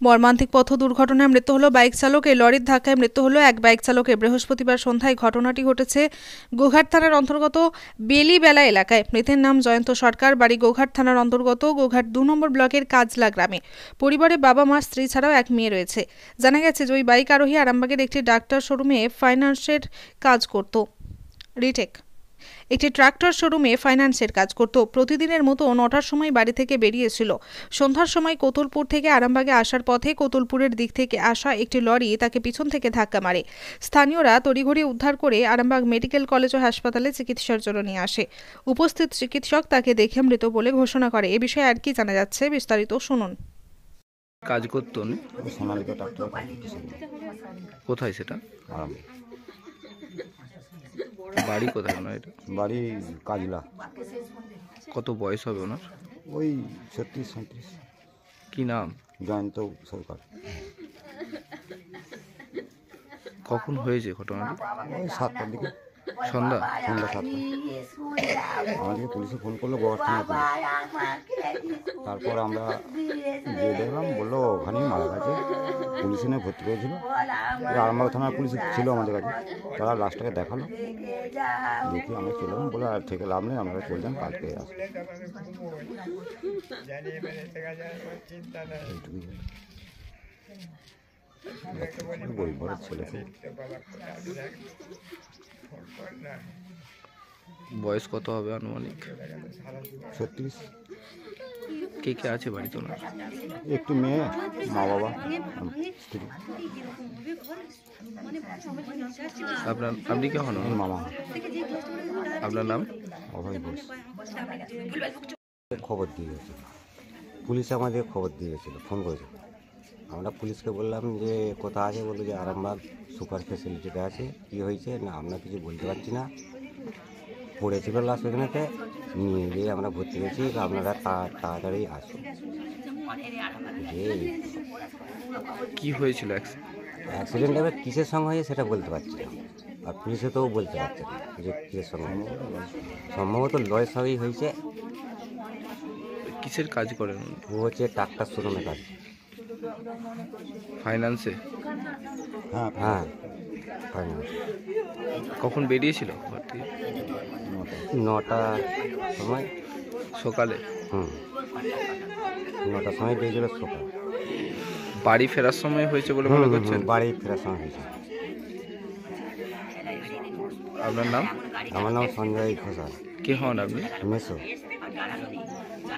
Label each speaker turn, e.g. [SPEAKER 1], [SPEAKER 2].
[SPEAKER 1] মর্মান্তিক পথ দুর্ঘটনায় মৃত্যু হলো বাইক চালকের। লরির ধাক্কায় মৃত্যু হলো এক বাইক চালকের। বৃহস্পতিবার সন্ধ্যায় ঘটনাটি ঘটেছে গোঘাট থানার অন্তর্গত বেলিবেলা এলাকায়। মৃতের নাম জয়ন্ত সরকার, বাড়ি গোঘাট থানার অন্তর্গত গোঘাট 2 নম্বর ব্লকের কাজলা গ্রামে। পরিবারে বাবা মা স্ত্রী ছাড়াও এক মেয়ে রয়েছে। জানা গেছে যে ওই বাইক আরোহী আরামবাগের একটি ডাক্তার শোরুমে ফাইন্যান্সের কাজ করত। একটি ট্রাক্টর শোরুমে ফাইন্যান্সের কাজ করত। প্রতিদিনের মতো 9টার সময় বাড়ি থেকে বেরিয়েছিল। সন্ধ্যার সময় কোতুলপুর থেকে আরামবাগে আসার পথে কোতুলপুরের দিক থেকে আসা একটি লরি তাকে পিছন থেকে ধাক্কা মারে। স্থানীয়রা তড়িঘড়ি উদ্ধার করে আরামবাগ মেডিকেল কলেজ ও হাসপাতালে চিকিৎসার জন্য নিয়ে আসে। উপস্থিত চিকিৎসক তাকে দেখে মৃত বলে ঘোষণা করে। এ বিষয়ে আর কি জানা যাচ্ছে বিস্তারিত শুনুন।
[SPEAKER 2] কাজ করতো উনি?
[SPEAKER 3] সোনালিকা ট্রাক্টর।
[SPEAKER 2] কোথায় সেটা?
[SPEAKER 3] আরামবাগ।
[SPEAKER 2] বাড়ি কোথায় ওনার? এটা
[SPEAKER 3] বাড়ি কাজলা।
[SPEAKER 2] কত বয়স হবে ওনার?
[SPEAKER 3] ওই 36-37।
[SPEAKER 2] কি নাম?
[SPEAKER 3] জয়ন্ত সরকার।
[SPEAKER 2] কখন হয়েছে ঘটনাটি?
[SPEAKER 3] ওই 7টার দিকে,
[SPEAKER 2] সন্ধ্যা
[SPEAKER 3] 7টা। আমাদেরকে পুলিশে ফোন করলো, গোঘাট থানার পুলিশ। তারপর আমরা গিয়ে দেখলাম, বললো ওখানেই মারা গেছে। পুলিশ এনে ভর্তি করেছিল। আরামবাগ থানার পুলিশ ছিল আমাদের কাছে। তারা লাশটাকে দেখালো, দেখি আমরা চলে এলাম। বলে আর থেকে লাভ নেই, আমরা চলে যান, কালকে আসবো। গরিব ঘরের ছেলে।
[SPEAKER 2] বয়স কত হবে আনুমানিক?
[SPEAKER 3] 36।
[SPEAKER 2] কে কে আছে বাড়িতে ওনার?
[SPEAKER 3] একটু মেয়ে, মা বাবা, স্ত্রী।
[SPEAKER 2] আপনি কে হন?
[SPEAKER 3] মামা।
[SPEAKER 2] আপনার নাম?
[SPEAKER 3] অভয় ঘোষ। খবর দিয়ে গেছে পুলিশ, আমাদের খবর দিয়ে গেছিলো, ফোন করেছিল। আমরা পুলিশকে বললাম যে কোথায় আছে, বললো যে আরামবাগ সুপার ফেসিলিটিতে আছে। কী হয়েছে না, আমরা কিছু বলতে পারছি না। পড়েছিল লাশ ওখানেতে, নিয়ে গিয়ে আমরা ভর্তি হয়েছি। আপনারা তাড়াতাড়ি আসুন।
[SPEAKER 2] কি হয়েছিল
[SPEAKER 3] অ্যাক্সিডেন্ট এবার কিসের সঙ্গে হয়েছে সেটা বলতে পারছি না, আর পুলিশে তো বলতে পারছে না যে কিসের সঙ্গে। সম্ভবত লয়ের সঙ্গেই হয়েছে।
[SPEAKER 2] কিসের কাজ করেন?
[SPEAKER 3] ও হচ্ছে ট্রাক্টর শোরুমে কাজ।
[SPEAKER 2] ফাইন্যান্সে?
[SPEAKER 3] হ্যাঁ ফাইন্যান্স।
[SPEAKER 2] কখন বেরিয়েছিল?
[SPEAKER 3] 9টার সময়
[SPEAKER 2] সকালে?
[SPEAKER 3] 9টার সময় বেরিয়েছিল সকাল।
[SPEAKER 2] বাড়ি ফেরার সময় হয়েছে বলে মনে করছেন?
[SPEAKER 3] বাড়ি ফেরার সময় হয়েছে।
[SPEAKER 2] আপনার নাম?
[SPEAKER 3] আমার নাম সঞ্জয় ঘোষাল।
[SPEAKER 2] কে হন আপনি?
[SPEAKER 3] মেসো।